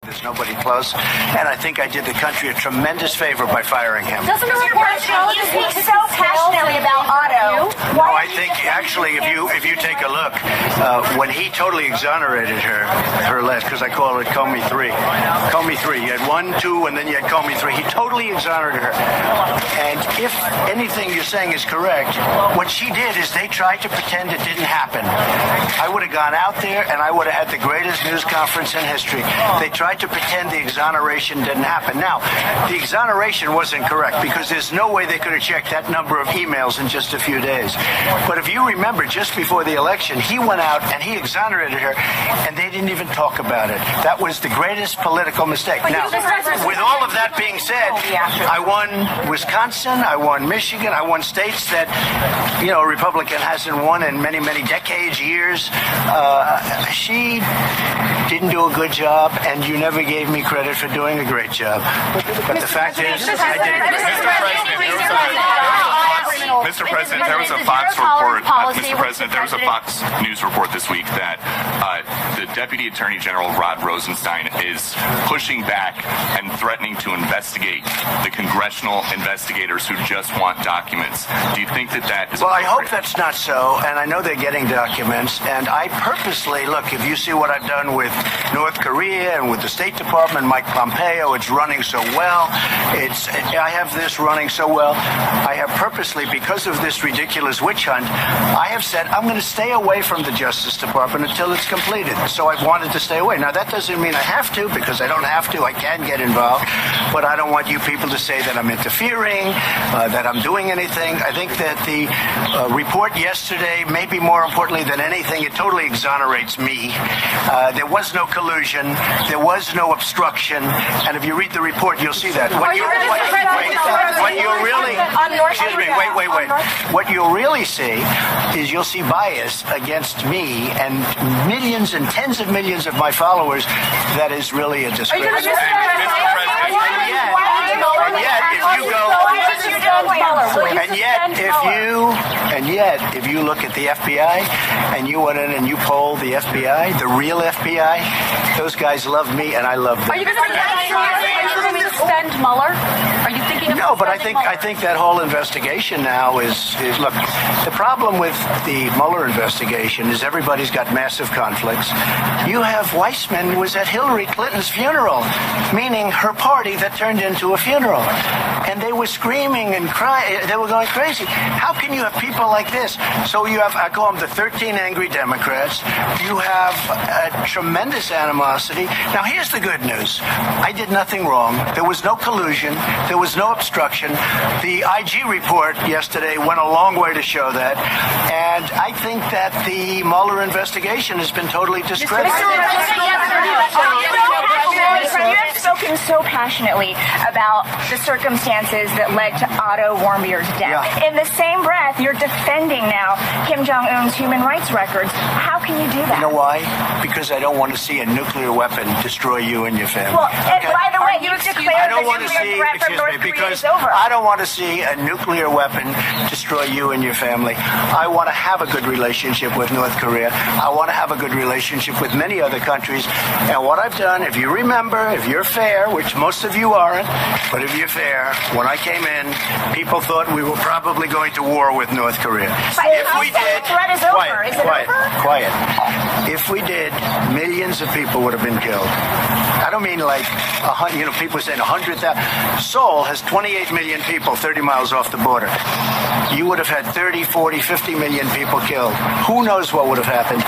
There's nobody close. And I think I did the country a tremendous favor by firing him. Doesn't the report show you speak so passionately about Otto? No, I think actually if you take a look, when he totally exonerated her last, because I call it Comey 3. Comey 3. You had 1, 2, and then you had Comey 3. He totally exonerated her. And if anything you're saying is correct, what she did is they tried to pretend it didn't happen. I would have gone out there and I would have had the greatest news conference in history. They tried to pretend the exoneration didn't happen. Now, the exoneration wasn't correct because there's no way they could have checked that number of emails in just a few days. But if you remember, just before the election, he went out and he exonerated her, and they didn't even talk about it. That was the greatest political mistake. Now, with all of that being said, I won Wisconsin, I won Michigan, I won states that, a Republican hasn't won in many, many decades, years. She didn't do a good job, and you never gave me credit for doing a great job. But the fact is, I did a great job. Mr. President, there was a Fox report. Mr. President, there was a Fox News report this week that the Deputy Attorney General Rod Rosenstein is pushing back and threatening to investigate the congressional investigators who just want documents. Do you think that is? Well, I hope that's not so, and I know they're getting documents. And I purposely look. If you see what I've done with North Korea and with the State Department, Mike Pompeo, it's running so well. I have this running so well. I have purposely, because of this ridiculous witch hunt, I have said I'm going to stay away from the Justice Department until it's completed. So I've wanted to stay away. Now, that doesn't mean I have to, because I don't have to. I can get involved. But I don't want you people to say that I'm interfering, that I'm doing anything. I think that the report yesterday, maybe more importantly than anything, it totally exonerates me. There was no collusion. There was no obstruction. And if you read the report, you'll see that. What you'll really see is you'll see bias against me and millions and tens of millions of my followers. That is really a disgrace. And yet, if you look at the FBI and you went in and you polled the FBI, the real FBI, those guys love me and I love them. Are you going to suspend Mueller? Are you thinking of No, but I think that whole investigation now is look, the problem with the Mueller investigation is everybody's got massive conflicts. You have Weissman who was at Hillary Clinton's funeral, meaning her party that turned into a funeral. And they were screaming and crying. They were going crazy. How can you have people like this? So you have, I call them the 13 angry Democrats. You have a tremendous animosity. Now, here's the good news. I did nothing wrong. There was no collusion. There was no obstruction. The IG report yesterday went a long way to show that. And I think that the Mueller investigation has been totally discredited. You have spoken so passionately about the circumstances that led to Otto Warmbier's death. Yeah. In the same breath, you're defending now Kim Jong-un's human rights records. How can you do that? You know why? Because I don't want to see a nuclear weapon destroy you and your family. Well, and by the way, you declared the nuclear threat from North Korea is over. I don't want to see a nuclear weapon destroy you and your family. I want to have a good relationship with North Korea. I want to have a good relationship with many other countries. And what I've done, if you remember, if you're fair, which most of you aren't, but if you're fair, when I came in, people thought we were probably going to war with North Korea. If we did, the threat is over. Is it over? Quiet. If we did, millions of people would have been killed. I don't mean like, people saying 100,000. Seoul has 28 million people 30 miles off the border. You would have had 30, 40, 50 million people killed. Who knows what would have happened?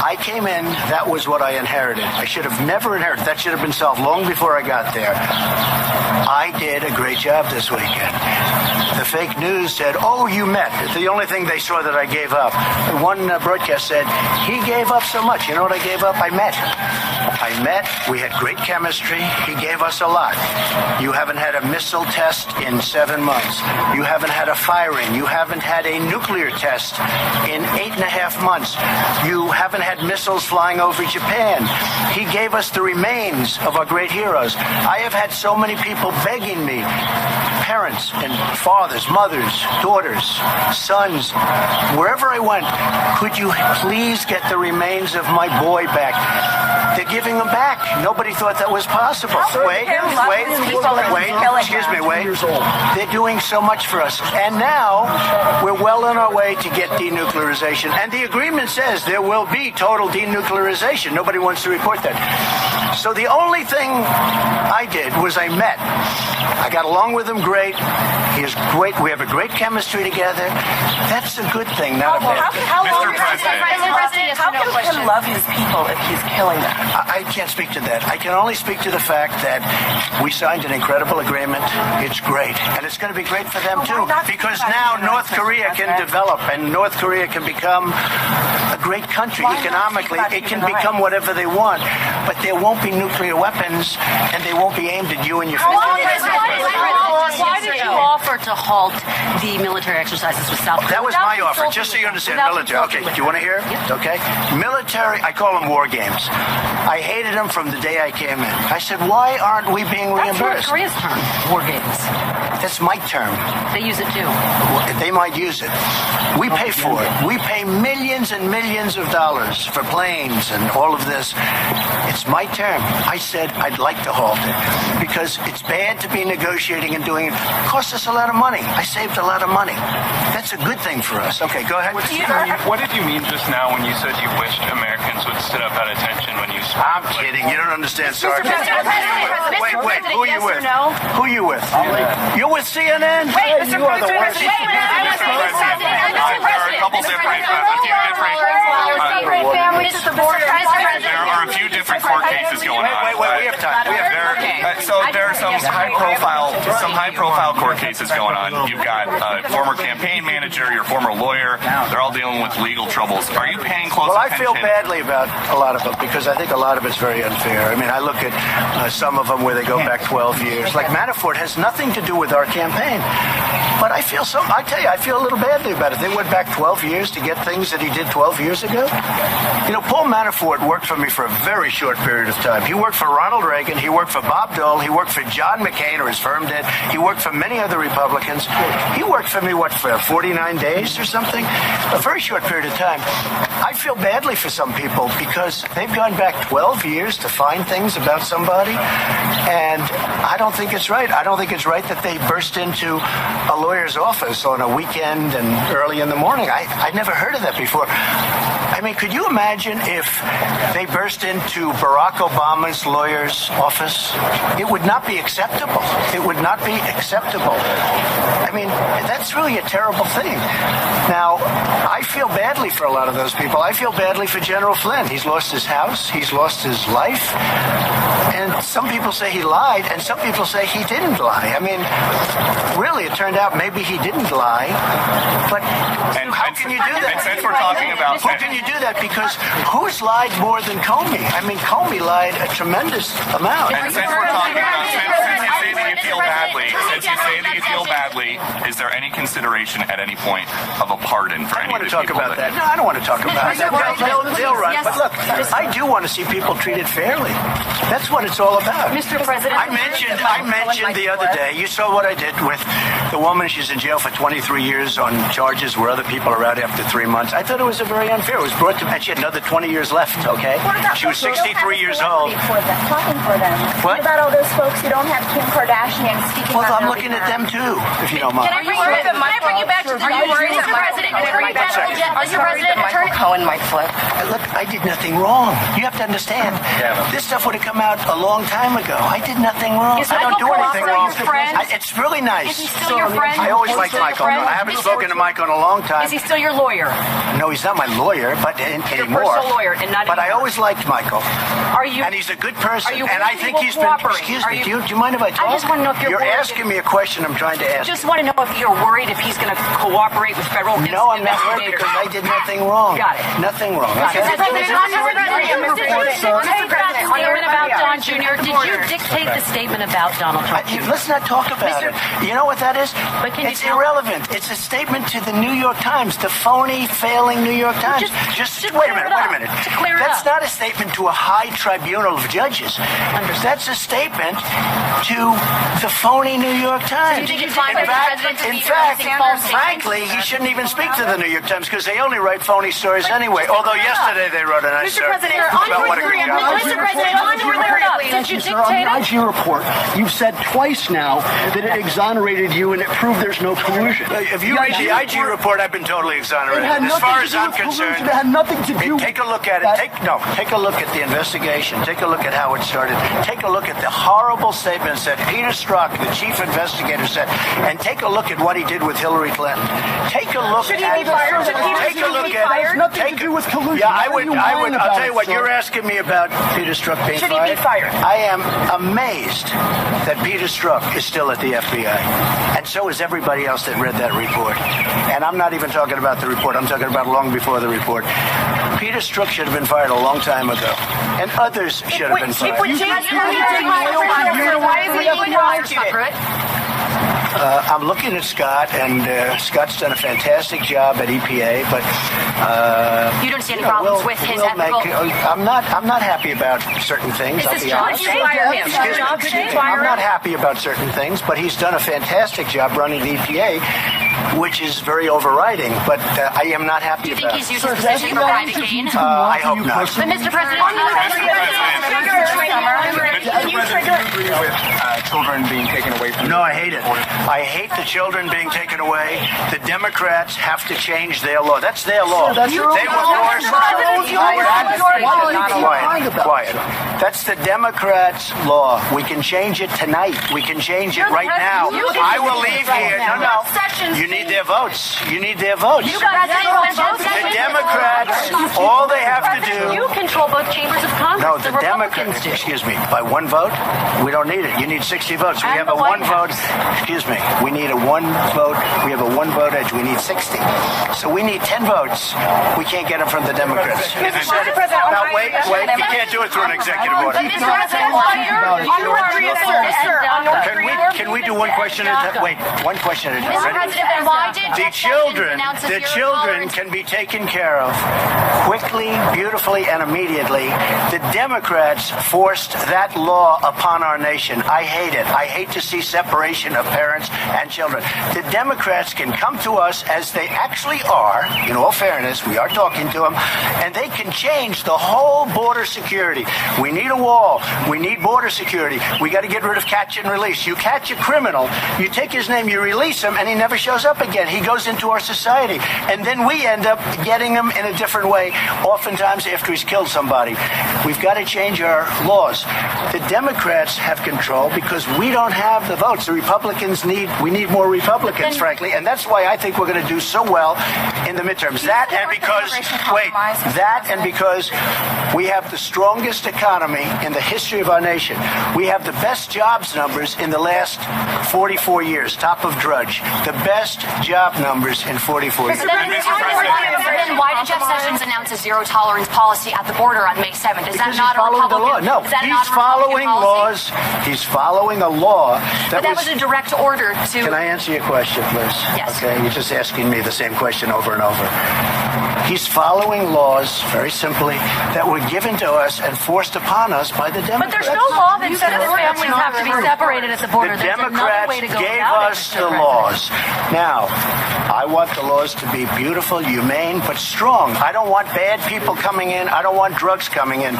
I came in, that was what I inherited. I should have never inherited. That should have been solved long before I got there. I did a great job this weekend. The fake news said, oh, you met. The only thing they saw that I gave up. One broadcast said, he gave up so much. You know what I gave up? I met. We had great chemistry. He gave us a lot. You haven't had a missile test in 7 months. You haven't had a firing. You haven't had a nuclear test in 8.5 months. You haven't had missiles flying over Japan. He gave us the remains of our great heroes. I have had so many people begging me, parents and fathers, mothers, daughters, sons, wherever I went, could you please get the remains of my boy back? They're giving them back. Nobody thought that was possible. Wait. Excuse me. They're doing so much for us. And now we're well on our way to get denuclearization. And the agreement says there will be total denuclearization. Nobody wants to report that. So the only thing I did was I met. I got along with him great. He is great. We have a great chemistry together. That's a good thing, not a bad thing. Mr. President, how can he love his people if he's killing them? I can't speak to that. I can only speak to the fact that we signed an incredible agreement. It's great. And it's going to be great for them, too. Because now North Korea can develop and North Korea can become a great country economically. It can become whatever they want. But there won't be nuclear weapons and they won't be aimed at you and your family. Why did you offer to halt the military exercises with South Korea? That was my offer, just so you understand. Military. Okay, do you want to hear it? Yep. Okay. Military, I call them war games. I hated them from the day I came in. I said, why aren't we being reimbursed? That's North Korea's term, war games. That's my term. They use it too. They might use it. We pay for it. We pay millions and millions of dollars for planes and all of this. It's my term. I said I'd like to halt it because it's bad to be negotiating and doing it. It costs us a lot of money. I saved a lot of money. That's a good thing for us. Okay, go ahead. What did you mean just now when you said you wished Americans would sit up at attention when you spoke? I'm kidding. You don't understand sarcasm. Wait. Who are you yes with? or no? Who are you with? You're with CNN? Wait, Mr. You are the worst. President. There are a couple different, there are a few different court cases going on. Wait, we have time. So there are some high-profile court cases going on. You've got a former campaign manager, your former lawyer. They're all dealing with legal troubles. Are you paying close Well, I attention? feel badly about a lot of them because I think a lot of it's very unfair. I mean, I look at some of them where they go back 12 years. Like Manafort has nothing to do with our campaign. But I tell you, I feel a little badly about it. They went back 12 years to get things that he did 12 years ago. You know, Paul Manafort worked for me for a very short period of time. He worked for Ronald Reagan. He worked for Bob Dole. He worked for John McCain, or his firm did. He worked for many other Republicans. He worked for me, for 49 days or something? A very short period of time. I feel badly for some people because they've gone back 12 years to find things about somebody, and I don't think it's right. I don't think it's right that they burst into a lawyer's office on a weekend and early in the morning. I'd never heard of that before. I mean, could you imagine if they burst into Barack Obama's lawyer's office? It would not be acceptable. It would not be acceptable. I mean, that's really a terrible thing. Now, I feel badly for a lot of those people. I feel badly for General Flynn. He's lost his house. He's lost his life. And some people say he lied, and some people say he didn't lie. I mean, really, it turned out maybe he didn't lie. But how can you do that? And since we're talking about... How can you do that? Because who's lied more than Comey? I mean, Comey lied a tremendous amount. And since we're talking about... Since you say that you feel badly, is there any consideration at any point of a pardon for any of the people? I don't want to talk about that. No, I don't want to talk about that. They'll run. But look, I do want to see people treated fairly. That's what it's all about. Mr. President, I mentioned the other day, you saw what I did with the woman. She's in jail for 23 years on charges where other people are out after 3 months. I thought it was very unfair. It was brought to, and she had another 20 years left, okay? She was 63 years old. Talking for them. What? What about all those folks who don't have Kim Kardashian speaking Well, on I'm their looking at behalf? them too, if you don't mind. Can I bring you back to the Mr. President? Can I bring you back to Mr. President? Michael Cohen might flip. Look, I did nothing wrong. You have to understand. This stuff would have come out a long time ago. I did nothing wrong. Is I don't do Michael anything Cohen wrong. your friend? It's really nice. Is he still your friend? I always Is he liked still your Michael. friend? I haven't spoken to Michael in a long time. Is he still your lawyer? No, he's not my lawyer, but anymore. personal lawyer, and not But I anymore. always liked Michael. Are you? And he's a good person. Are you And I willing think to he's been. cooperate? Excuse Are me. you- Do you mind if I talk? I just want to know if you're worried asking me a question. I'm trying to ask. Just want to know if you're worried if he's going to cooperate with federal No, I'm not worried investigators. because I did nothing wrong. Got it. Nothing wrong. Okay. Mr. President, statement about Don Jr. Did you dictate the statement about Donald Trump? Let's not talk about it. You know what that is? But can you It's tell- irrelevant. It's a statement to the New York Times, the phony, failing New York Times. Just wait a clear minute. it Wait up. a minute. To clear it That's up. not a statement to a high tribunal of judges. That's a statement to the phony New York Times. So you think it's fine for the president to be releasing false statements? Frankly, he shouldn't even speak to the New York Times because they only write phony stories anyway. Although yesterday they wrote a nice Mr. President, about what a good job. Mr. President, on the IG report, you've said twice now that it exonerated you and it proved there's no collusion. If you read the IG report, I've been totally exonerated. As far as I'm concerned, it had nothing to do. Take a look at it. Take a look at the investigation. Take a look at how it started. Take a look at the horrible statements that Peter Strzok, the chief investigator, said, and take a look at what he did with Hillary Clinton. Take a look at. Take a look at. It has nothing to do with collusion. Yeah, I would. I'll tell you what. You're asking me about Peter Strzok being fired. Should he be fired? I am amazed that Peter Strzok is still at the FBI, and so is everybody else that read that report. And I'm not even talking about the report. I'm talking about long before the report. Peter Strzok should have been fired a long time ago, and others should have been fired. Why is he I'm looking at Scott, and Scott's done a fantastic job at EPA, but you don't see any problems with his ethical. I'm not happy about certain things. I'll be honest. I'm not happy about certain things, but he's done a fantastic job running the EPA, which is very overriding. But I am not happy about. Do you think he's using his position for private gain? I hope not. But Mr. President, Can you agree with children being taken away from? No, I hate it. I hate the children being taken away. The Democrats have to change their law. That's their law. They were forced. Quiet. That's the Democrats' law. We can change it tonight. We can change it right now. I will leave here. No. You need their votes. You need their votes. The Democrats, all they have to do. You control both chambers of Congress. No, the Democrats, excuse me, by one vote, we don't need it. You need 60 votes. We have a one vote. Excuse me. We need a one vote. We have a one vote edge. We need 60. So we need 10 votes. We can't get them from the Democrats. Mr. President, now wait. You can't do it through an executive order. Can we do one question at a time? Wait, one question at a time. Mr. President, why did The children can be taken care of quickly, beautifully, and immediately. The Democrats forced that law upon our nation. I hate it. I hate to see separation of parents and children. The Democrats can come to us as they actually are. In all fairness, we are talking to them, and they can change the whole border security. We need a wall. We need border security. We got to get rid of catch and release. You catch a criminal, you take his name, you release him, and he never shows up again. He goes into our society, and then we end up getting him in a different way, oftentimes after he's killed somebody. We've got to change our laws. The Democrats have control because we don't have the votes. The Republicans need more Republicans, frankly, and that's why I think we're going to do so well in the midterms. That and because we have the strongest economy in the history of our nation. We have the best jobs numbers in the last 44 years, top of Drudge. The best job numbers in 44 years. Then why did Jeff Sessions announce a zero-tolerance policy at the border on May 7th? Is that not a Republican? No, he's following laws. He's following a law that was a direct order to... Can I answer your question, please? Yes. Okay, you're just asking me the same question over and over. He's following laws, very simply, that were given to us and forced upon us by the Democrats. But there's no law that says families have to be separated at the border. The Democrats gave us the laws. Now, I want the laws to be beautiful, humane, but strong. I don't want bad people coming in. I don't want drugs coming in.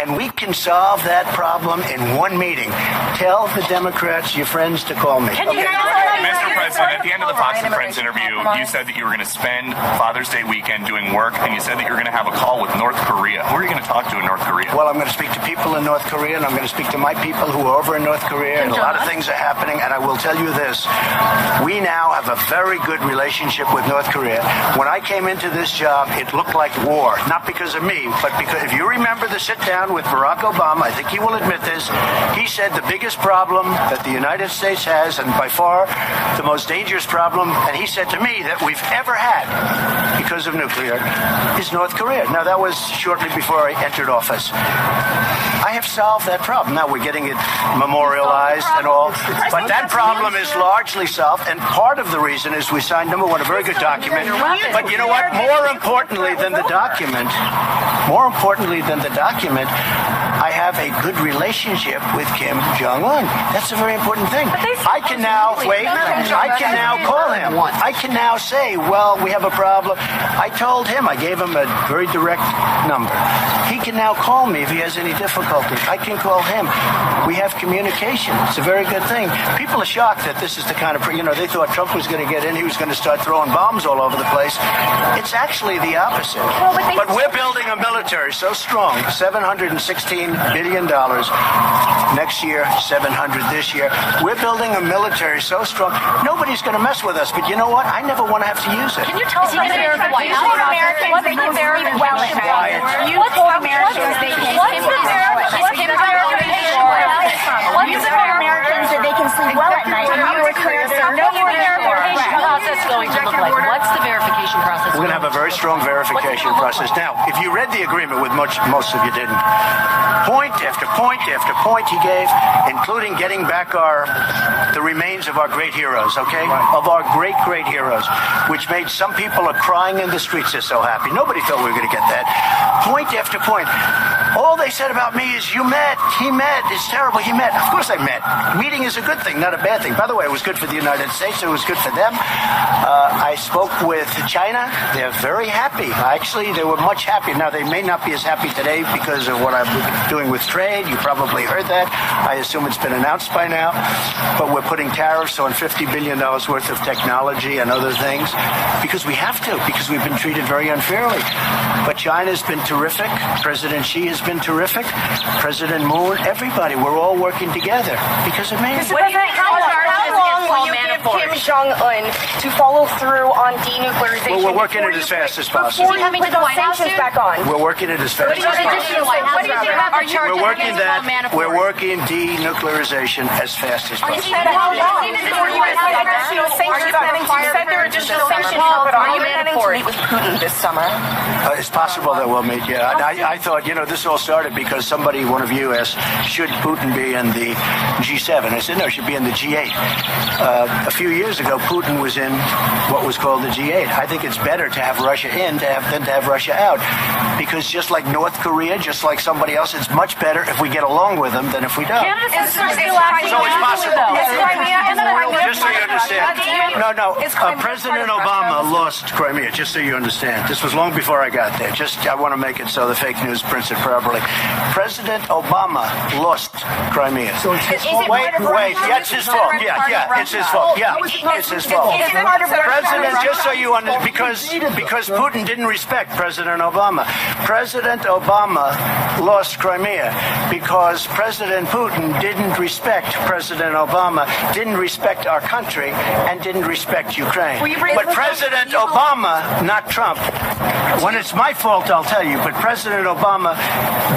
And we can solve that problem in one meeting. Tell the Democrats, your friends, to call me. Mr. President, at the end of the Fox and Friends interview, you said that you were going to spend Father's Day weekend doing work, and you said that you were going to have a call with North Korea. Who are you going to talk to in North Korea? Well, I'm going to speak to people in North Korea, and I'm going to speak to my people who are over in North Korea, and a lot of things are happening, and I will tell you this. We now have a very good relationship with North Korea. When I came into this job, it looked like war. Not because of me, but because if you remember the sit-down with Barack Obama, I think he will admit this, he said the biggest problem that the United States has, and by far the most dangerous problem, and he said to me that we've ever had because of nuclear, is North Korea. Now, that was shortly before I entered office. I have solved that problem. Now we're getting it memorialized and all, but that problem is largely solved, and part of the reason is we signed, number one, a very good document, but you know what? More importantly than the document, I have a good relationship with Kim Jong-un. That's a very important thing. I can now call him. I can now say, well, we have a problem. I told him, I gave him a very direct number. He can now call me if he has any difficulty. I can call him. We have communication. It's a very good thing. People are shocked that this is the kind of, they thought Trump was going to get in. He was going to start throwing bombs all over the place. It's actually the opposite. But we're building a military so strong, $716 billion next year, $700 this year. We're building a military so strong, nobody's going to mess with us. But you know what? I never want to have to use it. Can you tell us about the White House? Americans they can sleep well at night. You told Americans they can sleep well at night. Americans that they can sleep well at night. And you were clear there no more verification process going to look like? What's the verification process? We're going to have a very strong verification process. Now, if you read the agreement, with most of you didn't, point after point after point he gave, including getting back the remains of our great heroes, okay? Of our great, great heroes, which made some people are crying in the streets. They're so happy. Nobody thought we were going to get that. Point after point. All they said about me is, you met, he met, it's terrible, he met. Of course I met. Meeting is a good thing, not a bad thing. By the way, it was good for the United States. It was good for them. I spoke with China. They're very happy. Actually, they were much happier. Now, they may not be as happy today because of what I'm doing with trade. You probably heard that. I assume it's been announced by now. But we're putting tariffs on $50 billion worth of technology and other things because we have to, because we've been treated very unfairly. But China's been terrific. President Xi has been terrific. President Moon, everybody. We're all working together because it means... How long will you give Kim Jong-un to follow through on denuclearization? Well, we're working it as fast as possible. Before you put those sanctions back on? We're working it as fast as possible. What do you think about the charge We're working that. We're working denuclearization as fast as possible. How long? Before you said there were additional sanctions. Are you planning to meet with Putin this summer? It's possible that we'll meet, yeah. I thought, this all started because one of you asked, should Putin be in the G7? I said, no, he should be in the G8. A few years ago, Putin was in what was called the G8. I think it's better to have Russia in than to have Russia out. Because just like North Korea, just like somebody else, it's much better if we get along with them than if we don't. Canada's So it's possible. Just so you understand. No. President Obama lost Crimea, just so you understand. This was long before I got there. I want to make it so the fake news prints it properly. President Obama lost Crimea. So it's his fault? Wait. Yeah, it's his fault. Yeah, it's his fault. Yeah, it's his fault. President, just so you understand, because Putin didn't respect President Obama. President Obama lost Crimea because President Putin didn't respect President Obama, didn't respect our country, and didn't respect Ukraine. But President Obama, not Trump, when it's my fault, I'll tell you, but President Obama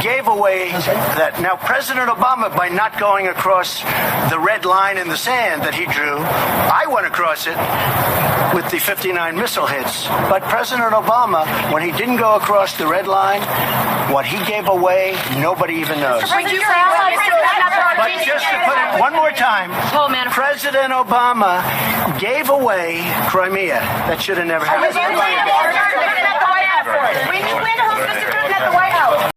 gave away that. Now, President Obama, by not going across the red line in the sand that he drew, I went across it with the 59 missile hits. But President Obama, when he didn't go across the red line, what he gave away, nobody even knows. But just to put it one more time, President Obama gave away Crimea. That should have never happened.